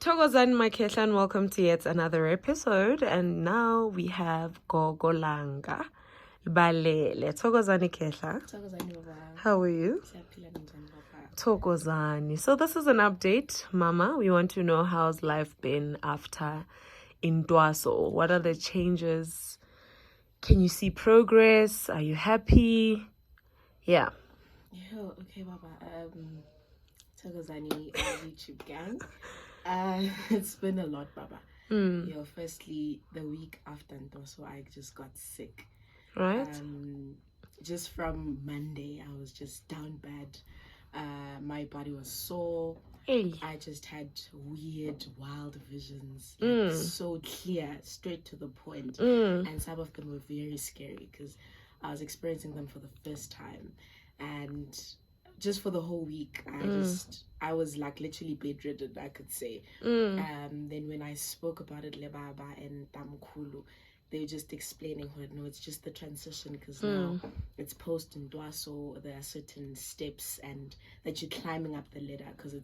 Thokozani Makehla and welcome to yet another episode. And now we have Gogo Langa. Balele. Thokozani Kehla. How are you? Thokozani. So this is an update, Mama. We want to know how's life been after Intwaso. What are the changes? Can you see progress? Are you happy? Yeah. Okay, Baba. Thokozani YouTube gang. It's been a lot, Baba. Firstly, the week after Intwaso, I just got sick. Right. Just from Monday, I was just down bad. My body was sore. Hey. I just had weird, wild visions, like so clear, straight to the point. And some of them were very scary because I was experiencing them for the first time. And just for the whole week, I was like literally bedridden, I could say. Then when I spoke about it, Lebaba and Tamkulu, they were just explaining what, no, it's just the transition because now it's post Intwaso, there are certain steps and that you're climbing up the ladder because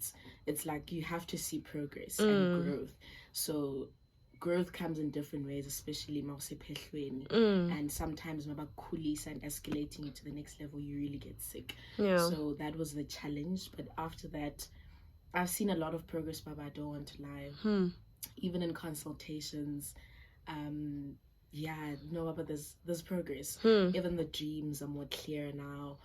it's like you have to see progress and growth. So growth comes in different ways, especially and sometimes and escalating you to the next level, you really get sick. So that was the challenge. But after that, I've seen a lot of progress, Baba, I don't want to lie. Even in consultations, but there's progress. Even the dreams are more clear now.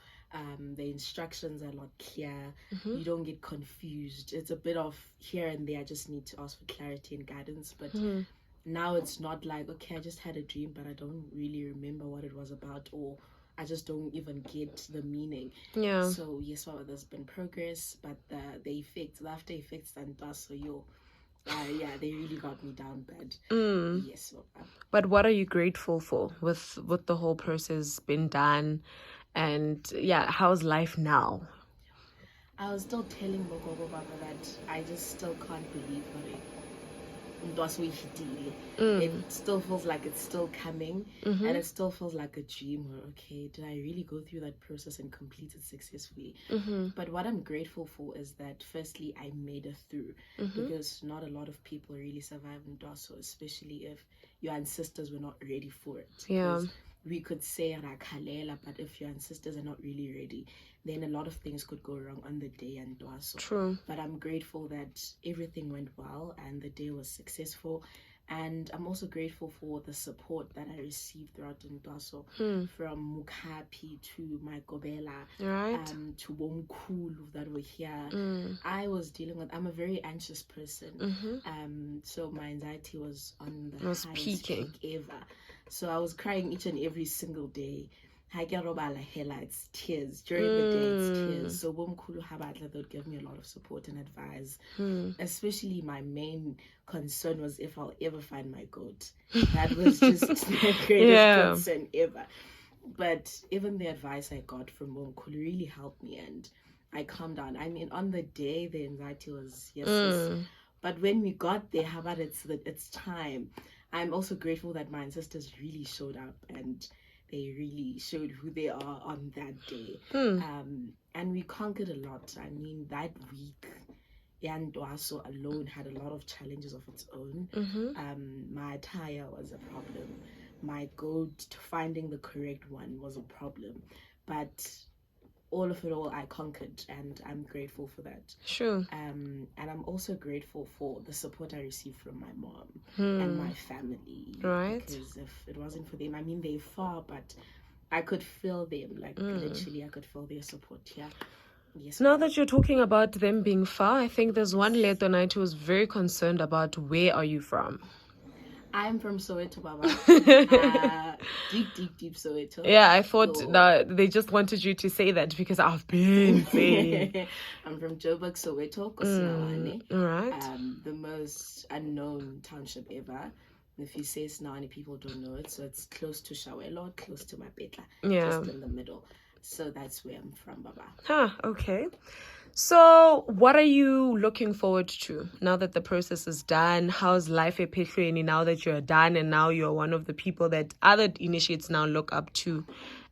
The instructions are a lot clear. You don't get confused. It's a bit of here and there. I just need to ask for clarity and guidance. But now it's not like, okay, I just had a dream, but I don't really remember what it was about, or I just don't even get the meaning. So yes, well, there's been progress, but the after effects and so they really got me down bad. Yes. But what are you grateful for with the whole process been done? And how's life now? I was still telling Gogo Baba that I just still can't believe it still feels like it's still coming, and it still feels like a dream. Or okay, did I really go through that process and complete it successfully? But what I'm grateful for is that firstly I made it through, because not a lot of people really survive in Intwaso, especially if your ancestors were not ready for it. We could say Rakalela, but if your ancestors are not really ready, then a lot of things could go wrong on the day and Intwaso. True. But I'm grateful that everything went well and the day was successful. And I'm also grateful for the support that I received throughout Intwaso, from Mukapi to my Gobela, to Womkulu that were here. I was dealing with, I'm a very anxious person. So my anxiety was on the highest peak ever. So I was crying each and every single day. It's tears. During the day, it's tears. So Womkulu Habatla, they would give me a lot of support and advice. Especially my main concern was if I'll ever find my goat. That was just the greatest concern ever. But even the advice I got from Womkulu really helped me, and I calmed down. I mean, on the day, the anxiety was yes. But when we got there, how about it's time. I'm also grateful that my ancestors really showed up and they really showed who they are on that day. And we conquered a lot. I mean, that week, Intwaso alone had a lot of challenges of its own. My attire was a problem. My goat, finding the correct one, was a problem. But all of it all, I conquered, and I'm grateful for that. Sure. And I'm also grateful for the support I received from my mom and my family. Right. Because if it wasn't for them, I mean, they're far, but I could feel them. Like, literally, I could feel their support here. Yes. Now that you're talking about them being far, I think there's one Leto night who was very concerned about where are you from? I'm from Soweto, Baba. Deep Soweto. Yeah, I thought that they just wanted you to say that because I've been saying. I'm from Joburg, Soweto, Kosinawane. Right. The most unknown township ever. If you say Sinawani, people don't know it. So it's close to Shawelo, close to Mapetla. Just in the middle. So that's where I'm from, Baba. Okay. So what are you looking forward to now that the process is done? How's life epithlweni now that you're done and now you're one of the people that other initiates now look up to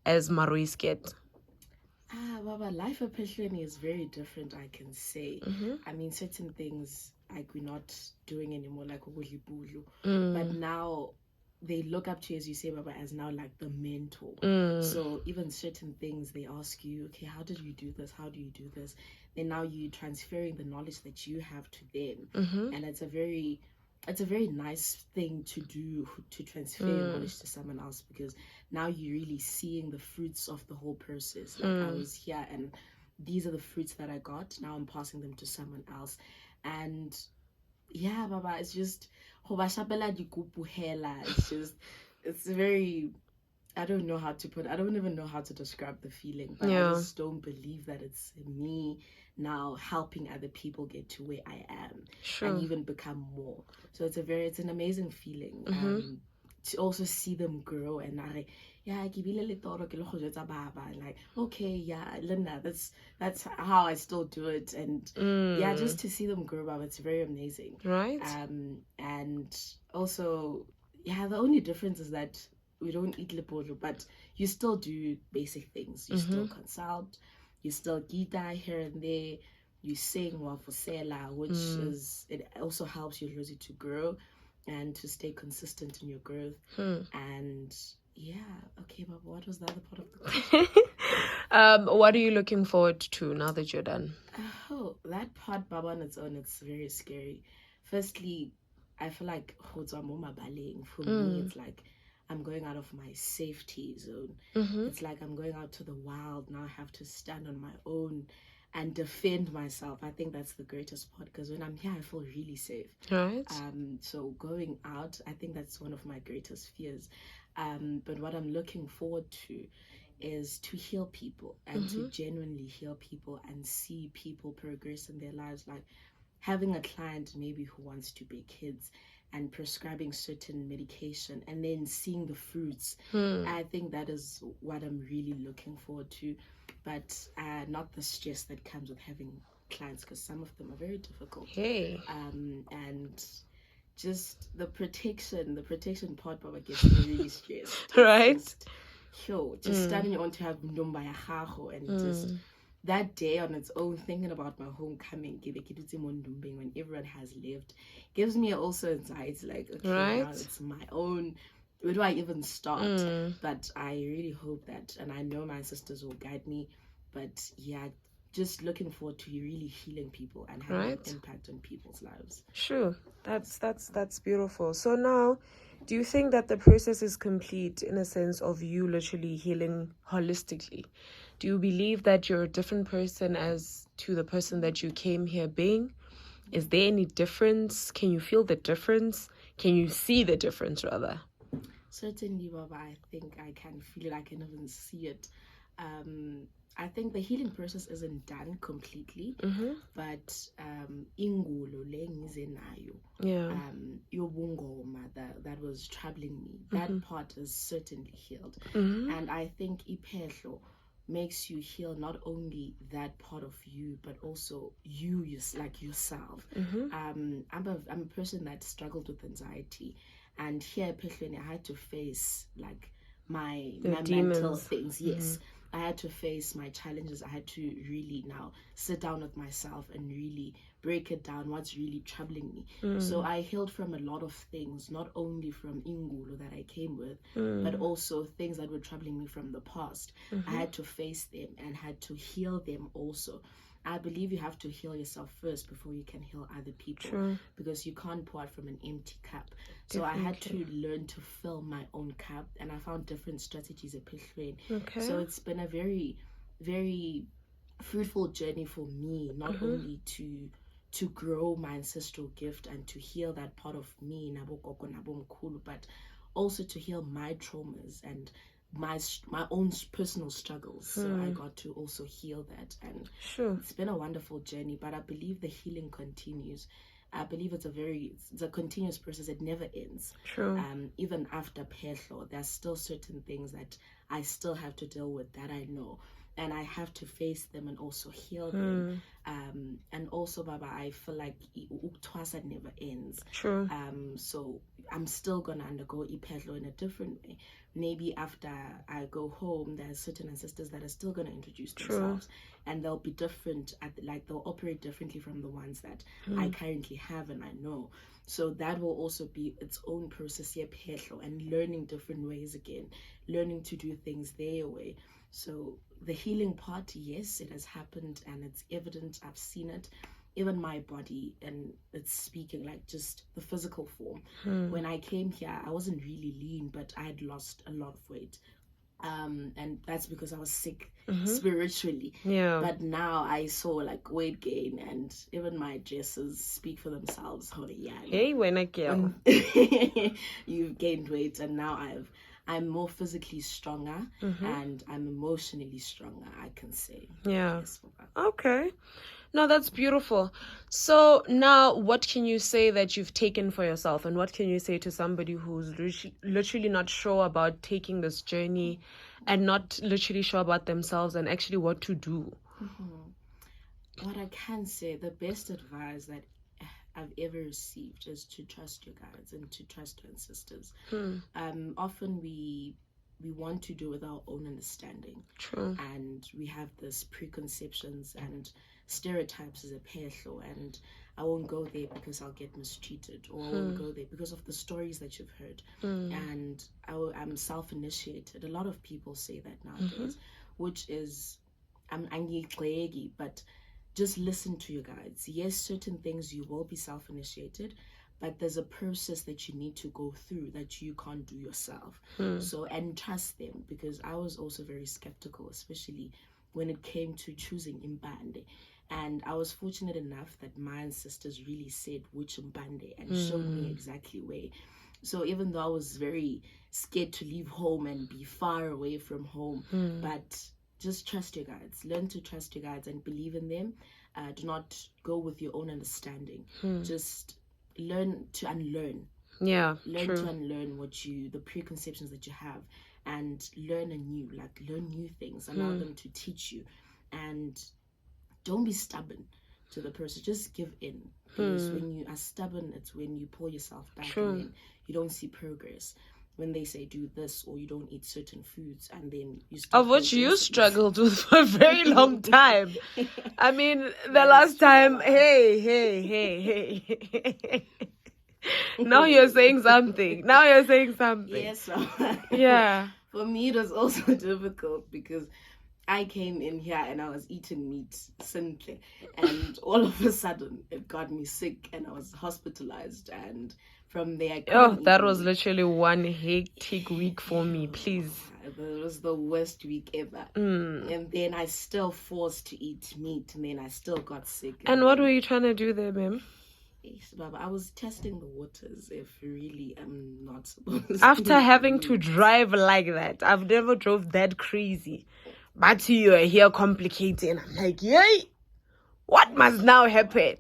as Maruisket? Baba, life epithlweni is very different, I can say. I mean, certain things like we're not doing anymore, like but now they look up to you, as you say, Baba, as now like the mentor. So even certain things they ask you, okay, how did you do this? How do you do this? Then now you transferring the knowledge that you have to them, and it's a very nice thing to do, to transfer your knowledge to someone else, because now you're really seeing the fruits of the whole process. Like I was here and these are the fruits that I got. Now I'm passing them to someone else. And yeah, Baba, it's just it's just, it's very, I don't even know how to describe the feeling, but I just don't believe that it's me now helping other people get to where I am and even become more. So it's an amazing feeling to also see them grow. And like, okay, yeah, Linda, that's how I still do it. And yeah, just to see them grow, Baba, it's very amazing. Right. And also, yeah, the only difference is that we don't eat lepolo, but you still do basic things. You still consult, you still guitar here and there, you sing wafosela, which is, it also helps you Rosie to grow and to stay consistent in your growth. And yeah, okay, Baba, what was the other part of the question? What are you looking forward to now that you're done? Oh, that part, Baba, on its own, it's very scary. Firstly, I feel like for me, it's like I'm going out of my safety zone. It's like I'm going out to the wild. Now I have to stand on my own and defend myself. I think that's the greatest part, because when I'm here, I feel really safe. Right. So going out, I think that's one of my greatest fears. But what I'm looking forward to is to heal people and to genuinely heal people and see people progress in their lives. Like having a client maybe who wants to be kids and prescribing certain medication and then seeing the fruits. I think that is what I'm really looking forward to, but not the stress that comes with having clients, because some of them are very difficult. And just the protection part, Baba, gets me really stressed. Right. Just standing on to have Ndumba ya gago, and just that day on its own, thinking about my homecoming, when everyone has left, gives me also anxiety. Like, okay, now it's my own. Where do I even start? But I really hope that, and I know my sisters will guide me. But yeah, just looking forward to really healing people and having an impact on people's lives. Sure, that's beautiful. So now, do you think that the process is complete in a sense of you literally healing holistically? Do you believe that you're a different person as to the person that you came here being? Is there any difference? Can you feel the difference? Can you see the difference, rather? Certainly, Baba, I think I can feel it. I can even see it. I think the healing process isn't done completely, but ingulo le ngize nayo, yobungoma that was troubling me, that part is certainly healed. And I think iphehlo makes you heal not only that part of you, but also you like yourself. I'm a person that struggled with anxiety, and here I had to face like my mental things. Yes, I had to face my challenges. I had to really now sit down with myself and really break it down, what's really troubling me. So I healed from a lot of things, not only from Ingulo that I came with, but also things that were troubling me from the past. I had to face them and had to heal them also. I believe you have to heal yourself first before you can heal other people, because you can't pour out from an empty cup. So I had to learn to fill my own cup, and I found different strategies at Pichlane. So it's been a very, very fruitful journey for me, not only to grow my ancestral gift and to heal that part of me, but also to heal my traumas and my own personal struggles. So I got to also heal that, and it's been a wonderful journey. But I believe the healing continues. I believe it's a continuous process. It never ends. Even after Pehlo, there's still certain things that I still have to deal with, that I know, and I have to face them and also heal them. And also, Baba, I feel like Intwaso never ends. So I'm still gonna undergo ipedlo in a different way. Maybe after I go home, there's certain ancestors that are still gonna introduce themselves, and they'll be different. They'll operate differently from the ones that I currently have and I know. So that will also be its own process here, and learning different ways again, learning to do things their way. So the healing part, yes, it has happened and it's evident. I've seen it. Even my body, and it's speaking like just the physical form. When I came here, I wasn't really lean, but I had lost a lot of weight. And that's because I was sick spiritually. Yeah. But now I saw like weight gain, and even my dresses speak for themselves. Oh yeah. Hey, when I girl. You've gained weight, and now I'm more physically stronger, and I'm emotionally stronger, I can say. Yeah. Yes, okay. No, that's beautiful. So now what can you say that you've taken for yourself, and what can you say to somebody who's literally not sure about taking this journey and not literally sure about themselves and actually what to do? What I can say, the best advice that I've ever received is to trust your guides and to trust your ancestors. Often we want to do with our own understanding. True. And we have this preconceptions and stereotypes as a pehlo, and I won't go there because I'll get mistreated, or I won't go there because of the stories that you've heard. And I'm self-initiated. A lot of people say that nowadays, which is I'm angry, but just listen to your guides. Yes, certain things you will be self-initiated, but there's a process that you need to go through that you can't do yourself. So, and trust them, because I was also very skeptical, especially when it came to choosing Mbande. And I was fortunate enough that my ancestors really said which Mbande and showed me exactly where. So even though I was very scared to leave home and be far away from home, but just trust your guides. Learn to trust your guides and believe in them. Do not go with your own understanding. Just learn to unlearn. Yeah, learn true. to unlearn the preconceptions that you have, and learn learn new things. Allow them to teach you, and don't be stubborn to the person. Just give in, because when you are stubborn, it's when you pull yourself back. True. And then you don't see progress. When they say do this, or you don't eat certain foods, and then you start Of which you struggled with for a very long time. I mean, the last time, hey. Now you're saying something. Yes. Yeah. For me, it was also difficult because I came in here and I was eating meat simply, and all of a sudden it got me sick and I was hospitalized, and from there that was literally one hectic week for me, please. It was the worst week ever. And then I still forced to eat meat, and then I still got sick. And what were you trying to do there, ma'am? I was testing the waters if really I'm not supposed After having to drive like that, I've never drove that crazy. But you are here complicating. I'm like, yay! What must now happen?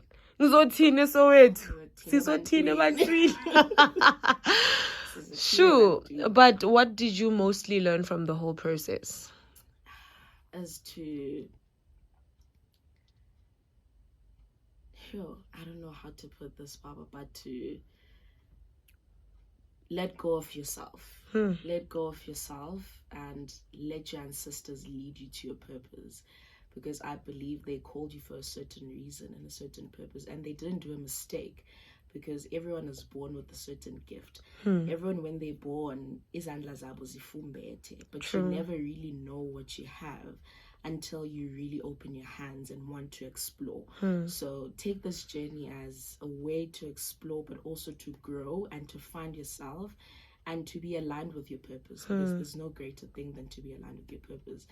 Sure. But what did you mostly learn from the whole process? As to... I don't know how to put this, Baba, but to let go of yourself. Let go of yourself and let your ancestors lead you to your purpose. Because I believe they called you for a certain reason and a certain purpose, and they didn't do a mistake, because everyone is born with a certain gift. Everyone, when they're born, izandla zabo zifumbethe, but you never really know what you have until you really open your hands and want to explore. So take this journey as a way to explore, but also to grow and to find yourself and to be aligned with your purpose, because there's no greater thing than to be aligned with your purpose.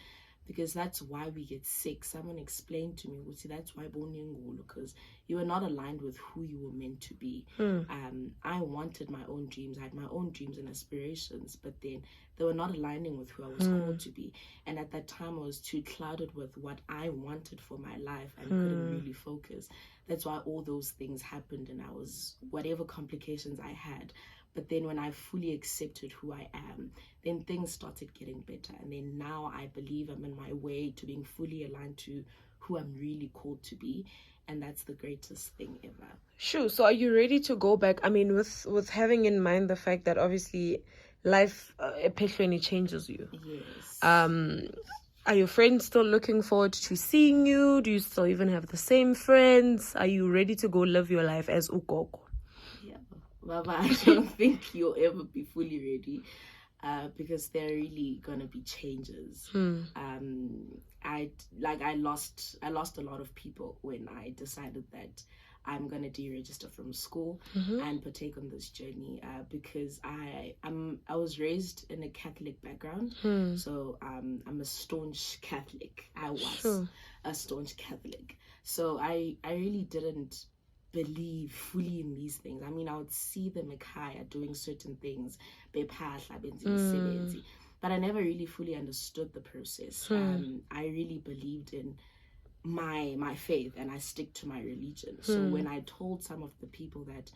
Because that's why we get sick. Someone explained to me, well, see, that's why because you were not aligned with who you were meant to be. I wanted my own dreams. I had my own dreams and aspirations, but then they were not aligning with who I was called to be. And at that time, I was too clouded with what I wanted for my life and couldn't really focus. That's why all those things happened, and I was, whatever complications I had. But then when I fully accepted who I am, then things started getting better. And then now I believe I'm in my way to being fully aligned to who I'm really called to be. and that's the greatest thing ever. Sure. So are you ready to go back? I mean, with having in mind the fact that obviously life ephelweni changes you. Yes. Are your friends still looking forward to seeing you? Do you still even have the same friends? Are you ready to go live your life as ugogo? Yeah, Baba, I don't think you'll ever be fully ready, because there are really gonna be changes. I lost a lot of people when I decided that I'm gonna deregister from school and partake on this journey, because I was raised in a Catholic background, so I'm a staunch Catholic. I was a staunch Catholic, so I really didn't believe fully in these things. I mean, I would see them ekhaya doing certain things, but I never really fully understood the process. I really believed in my faith, and I stick to my religion. So when I told some of the people that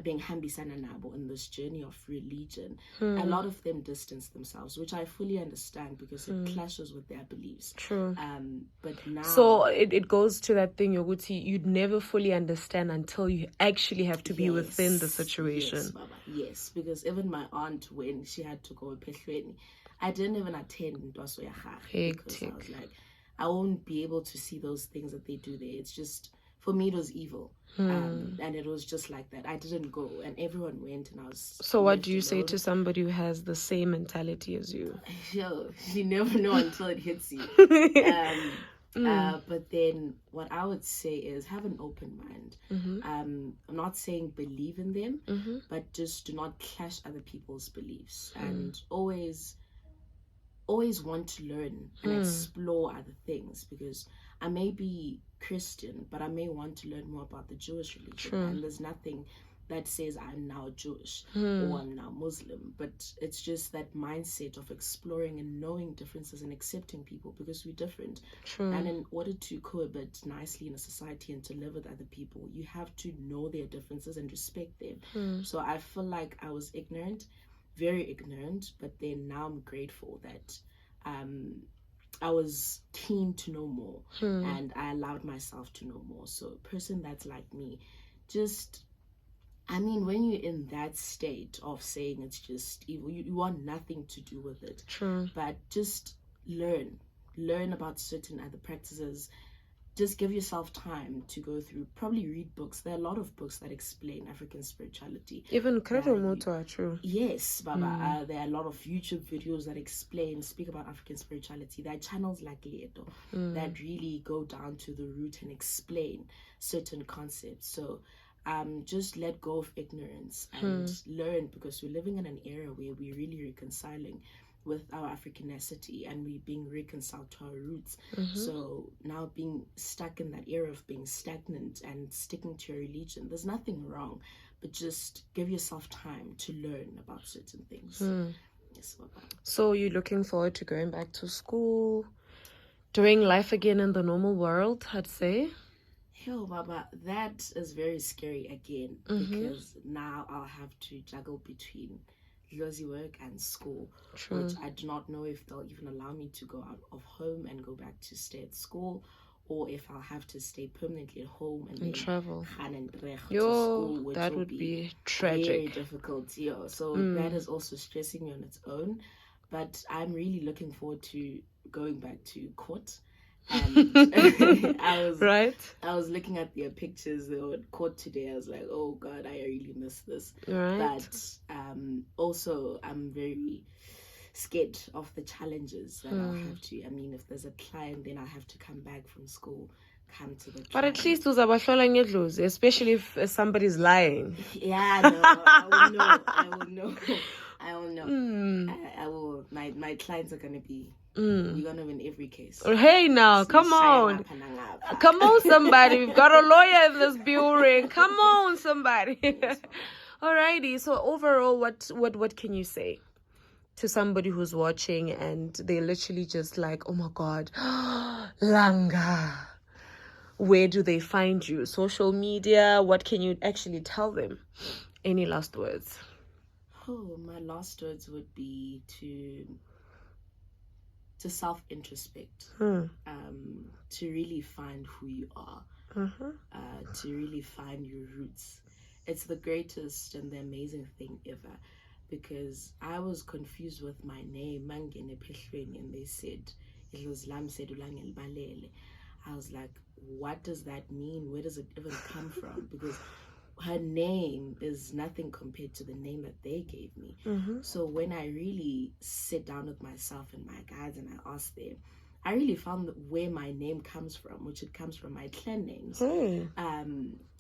being hambisana nabo in this journey of religion, a lot of them distance themselves, which I fully understand because it clashes with their beliefs. True. But now, so it goes to that thing, Yoguti, you'd never fully understand until you actually have to be within the situation. Yes, Baba. Yes, because even my aunt, when she had to go to Pehlweni, I didn't even attend Intwaso ya gage because I was like, I won't be able to see those things that they do there. It's just, for me, it was evil. And it was just like that. I didn't go, and everyone went, and I was. So what do you say to somebody who has the same mentality as you? Yo, you never know until it hits you. But then what I would say is have an open mind. I'm not saying believe in them, but just do not clash other people's beliefs, and always want to learn and explore other things, because I may be Christian, but I may want to learn more about the Jewish religion. And there's nothing that says I'm now Jewish or I'm now Muslim, but it's just that mindset of exploring and knowing differences and accepting people because we're different. And in order to cohabit nicely in a society and to live with other people, you have to know their differences and respect them. So I feel like I was ignorant, very ignorant, but then now I'm grateful that I was keen to know more, and I allowed myself to know more. So a person that's like me, just, I mean, when you're in that state of saying it's just evil, you want nothing to do with it. But just learn about certain other practices. Just give yourself time to go through, probably read books. There are a lot of books that explain African spirituality. Even Credo Moto are true. Yes, Baba. There are a lot of YouTube videos that speak about African spirituality. There are channels like Lieto that really go down to the root and explain certain concepts. So just let go of ignorance and learn, because we're living in an era where we're really reconciling with our Africanity and we being reconciled to our roots. So now being stuck in that era of being stagnant and sticking to your religion, there's nothing wrong, but just give yourself time to learn about certain things. Yes, Baba. So you're looking forward to going back to school, doing life again in the normal world, I'd say? Hell, Baba, that is very scary again, because now I'll have to juggle between Lozi work and school, which I do not know if they'll even allow me to go out of home and go back to stay at school, or if I'll have to stay permanently at home and then travel. To school, which that would be tragic. Very difficult. So that is also stressing me on its own. But I'm really looking forward to going back to court. And I was looking at their pictures they were caught today. I was like, oh God, I really miss this. But also I'm very scared of the challenges that I'll have to. I mean, if there's a client, then I have to come back from school, come to the client. But at least especially if somebody's lying. Yeah, no, I will know. I will. My clients are gonna be. We're gonna win every case. Hey, now, come on, somebody. We've got a lawyer in this building. Come on, somebody. Alrighty. So overall, what can you say to somebody who's watching and they're literally just like, oh my God, Langa? Where do they find you? Social media? What can you actually tell them? Any last words? Oh, my last words would be to self-introspect, to really find who you are, to really find your roots. It's the greatest and the amazing thing ever, because I was confused with my name, Mangene Pehlweni, and they said it was Lam Sedulang El Balele. I was like, what does that mean? Where does it even come from? Because her name is nothing compared to the name that they gave me. So when I really sit down with myself and my guides and I asked them, I really found where my name comes from, which it comes from my clan names.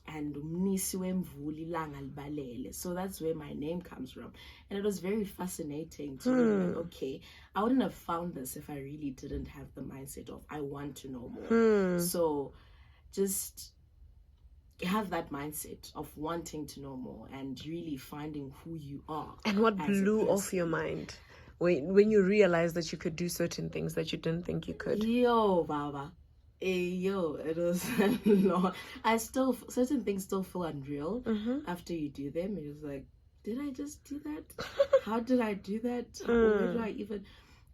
And Mnisiwe Mvuli Langa Balele. So that's where my name comes from. And it was very fascinating to me. Like, okay, I wouldn't have found this if I really didn't have the mindset of I want to know more. So just have that mindset of wanting to know more and really finding who you are. And what blew off your mind when you realized that you could do certain things that you didn't think you could? Yo, Baba. It was a lot. Certain things still feel unreal after you do them. It was like, did I just do that? How did I do that? Where do I even...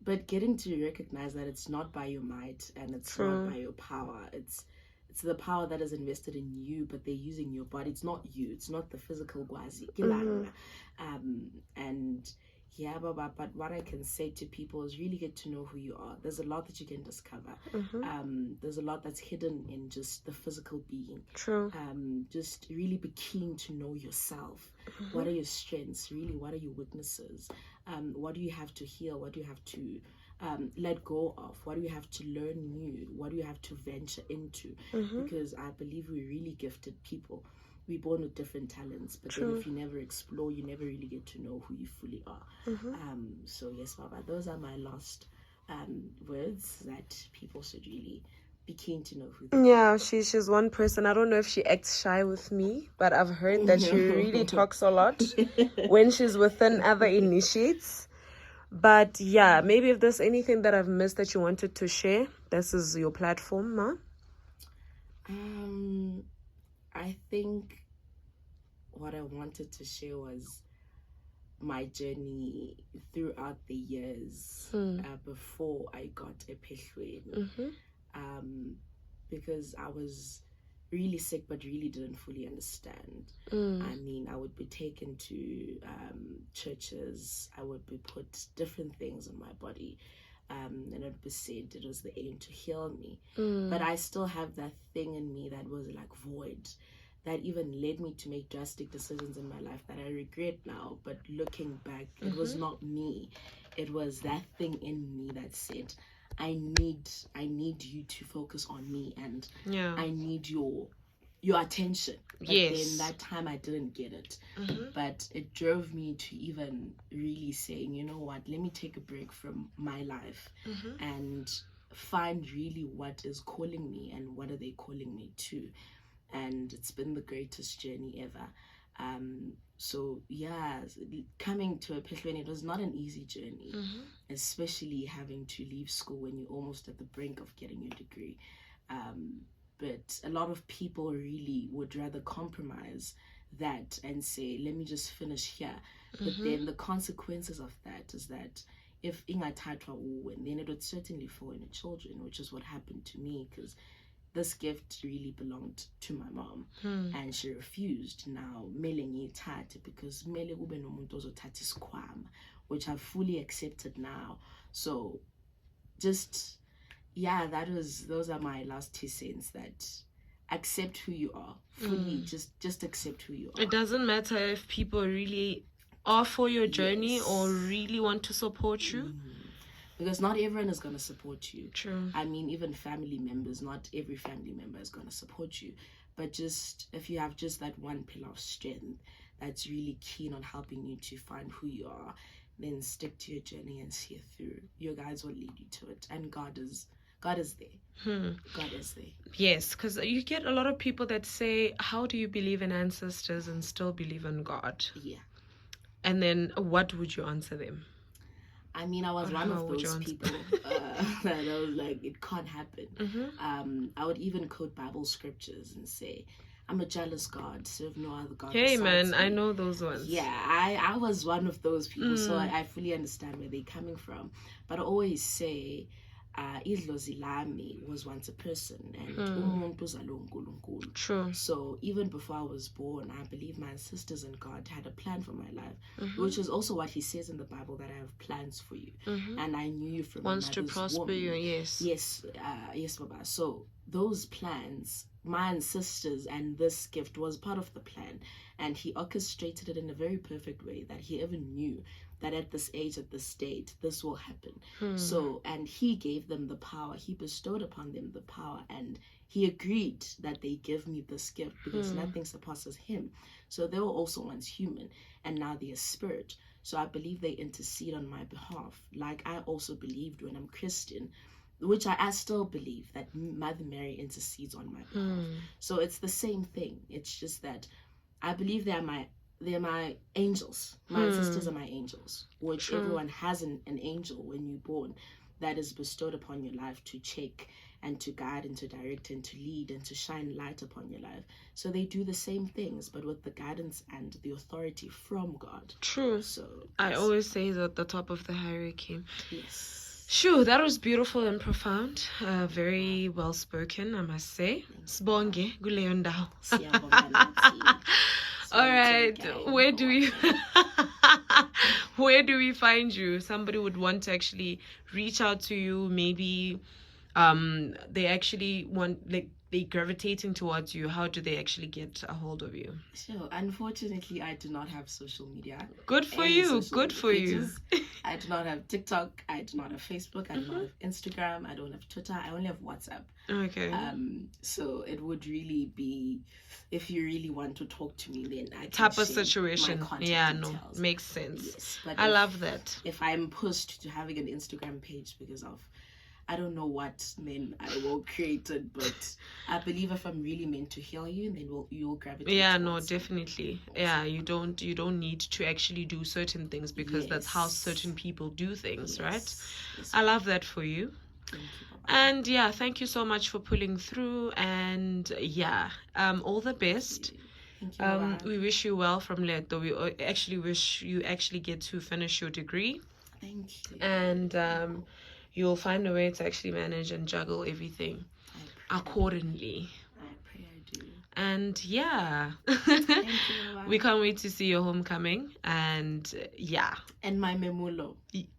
But getting to recognize that it's not by your might and it's not by your power. It's the power that is invested in you, but they're using your body. It's not you. It's not the physical gwazi. And yeah, Baba, but what I can say to people is really get to know who you are. There's a lot that you can discover. There's a lot that's hidden in just the physical being. True. Just really be keen to know yourself. What are your strengths? Really, what are your weaknesses? What do you have to heal? What do you have to let go of? What do you have to learn new? What do you have to venture into? Because I believe we're really gifted people. We're born with different talents, but then if you never explore, you never really get to know who you fully are. So yes, Baba, those are my last words, that people should really be keen to know who they are. Yeah, she's one person. I don't know if she acts shy with me, but I've heard that she really talks a lot when she's within other initiates. But yeah, maybe if there's anything that I've missed that you wanted to share, this is your platform, ma. I think what I wanted to share was my journey throughout the years before I got a Pehlweni. Because I was really sick but really didn't fully understand. I mean, I would be taken to churches, I would be put different things on my body, and it would be said it was the aim to heal me. But I still have that thing in me that was like void, that even led me to make drastic decisions in my life that I regret now. But looking back, it was not me. It was that thing in me that said, I need you to focus on me, and I need your attention. But then that time I didn't get it. But it drove me to even really saying, you know what, let me take a break from my life and find really what is calling me and what are they calling me to. And it's been the greatest journey ever. So yeah, coming to a Pehlweni, it was not an easy journey, especially having to leave school when you're almost at the brink of getting your degree. But a lot of people really would rather compromise that and say, let me just finish here. But then the consequences of that is that if ingathathwa uwe, then it would certainly fall on the children, which is what happened to me, because this gift really belonged to my mom, and she refused. Now, mele ngiyithathe because mele kube nomuntu ozothatha isikhwama, which I've fully accepted now. So, just yeah, those are my last 2 cents. That accept who you are fully. Just accept who you are. It doesn't matter if people really are for your journey or really want to support you. Because not everyone is going to support you. True. I mean, even family members, not every family member is going to support you. But just if you have just that one pillar of strength that's really keen on helping you to find who you are, then stick to your journey and see it through. Your guides will lead you to it. And God is there. God is there. Yes, because you get a lot of people that say, how do you believe in ancestors and still believe in God? Yeah. And then what would you answer them? I mean, I was one of those people that I was like, it can't happen. I would even quote Bible scriptures and say, I'm a jealous God, serve no other God. Hey man, me. I know those ones. Yeah, I was one of those people, so I fully understand where they're coming from. But I always say, idlozi lami was once a person, and umuntu uzalwe uNkulunkulu. True. So even before I was born, I believe my sisters and God had a plan for my life, which is also what He says in the Bible, that I have plans for you, and I knew you from Wants to mother's prosper womb. you. Yes. Yes, Baba. So those plans, my sisters and this gift was part of the plan, and He orchestrated it in a very perfect way, that He even knew that at this age, at this state, this will happen. So, and He gave them the power. He bestowed upon them the power, and He agreed that they give me this gift, because nothing surpasses Him. So they were also once human, and now they are spirit. So I believe they intercede on my behalf, like I also believed when I'm Christian, which I still believe, that Mother Mary intercedes on my behalf. So it's the same thing. It's just that I believe they're my angels. My sisters are my angels, which everyone has an angel when you're born, that is bestowed upon your life to check and to guide and to direct and to lead and to shine light upon your life. So they do the same things, but with the guidance and the authority from God. True. So I always say that the top of the hierarchy. Yes. Sure, that was beautiful and profound. Very well spoken, I must say. Sibonge kuleyo ndawo. All right, where do we find you? Somebody would want to actually reach out to you. Maybe they actually want, like, they gravitating towards you. How do they actually get a hold of you? Sure. Unfortunately, I do not have social media. Good for you. Good for you. I do not have TikTok. I do not have Facebook. I do not have Instagram. I don't have Twitter. I only have WhatsApp. Okay. So it would really be, if you really want to talk to me, then I can type of share situation. my contact details. Makes sense. Yes, but I love that. If I'm pushed to having an Instagram page because of, I don't know what, then I will create it. But I believe if I'm really meant to heal you, then you'll gravitate. Yeah, no, definitely. Yeah, you don't need to actually do certain things, because that's how certain people do things, right? Yes, I love that for you. Thank you, Baba. And yeah, thank you so much for pulling through. And yeah, all the best. Thank you, Baba. We wish you well from Leto. We actually wish you actually get to finish your degree. Thank you. And you'll find a way to actually manage and juggle everything accordingly. I pray I do. And yeah, Thank you, Baba. we can't wait to see your homecoming. And yeah. And my memulo,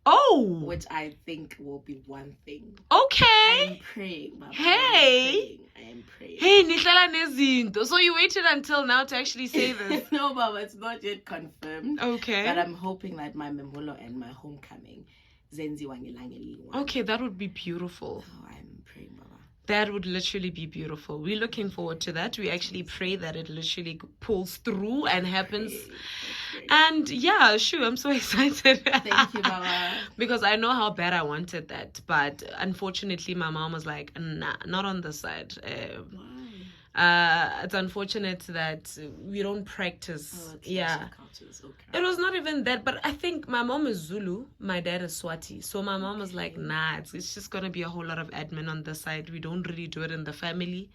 Oh! which I think will be one thing. Okay. I'm praying, Baba. Hey! I am praying. Hey, nihlala nezinto. So you waited until now to actually say this? No, Baba, it's not yet confirmed. Okay. But I'm hoping that my memulo and my homecoming zenziwa ngelanga eliyi-1. Okay, that would be beautiful. Oh, I'm praying, Baba. That would literally be beautiful. We're looking forward to that. We actually pray that it literally pulls through and happens. Pray. And yeah, sure, I'm so excited. Thank you, Baba. Because I know how bad I wanted that. But unfortunately, my mom was like, nah, not on this side. Why? It's unfortunate that we don't practice. Oh, it's yeah. cultures. Okay. It was not even that, but I think my mom is Zulu, my dad is Swati. So my mom was like, nah, it's just going to be a whole lot of admin on the side. We don't really do it in the family.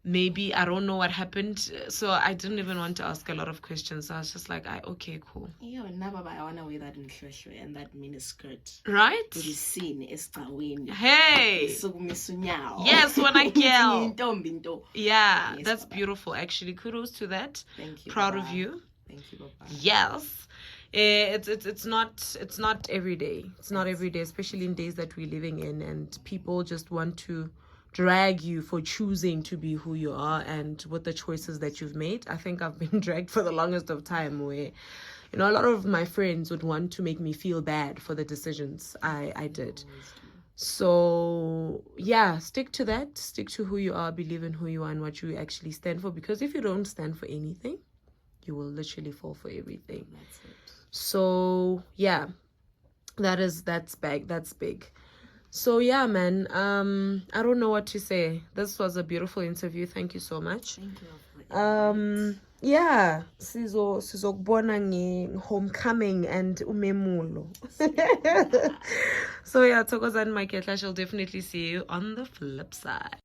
Maybe, I don't know what happened. So I didn't even want to ask a lot of questions. So I was just like, okay, cool. Yeah, now, Baba, I want to wear that in Shweshwe and that mini skirt. Right? To be seen, escaweni. Hey! Yes, when I yell. Yeah, Yes, that's Baba. Beautiful. Actually, kudos to that. Thank you, Proud Baba. of you. Thank you, Baba. Yes. It's not every day. It's not every day, especially in days that we're living in, and people just want to drag you for choosing to be who you are and with the choices that you've made. I think I've been dragged for the longest of time, where, you know, a lot of my friends would want to make me feel bad for the decisions I did. So yeah, stick to that. Stick to who you are, believe in who you are and what you actually stand for, because if you don't stand for anything, you will literally fall for everything. That's it. So yeah, that's big. So yeah, man, I don't know what to say. This was a beautiful interview. Thank you so much. Thank you. Yeah, sizokubona nge-homecoming and umemulo. So yeah, Thokozani Maketla, shall definitely see you on the flip side.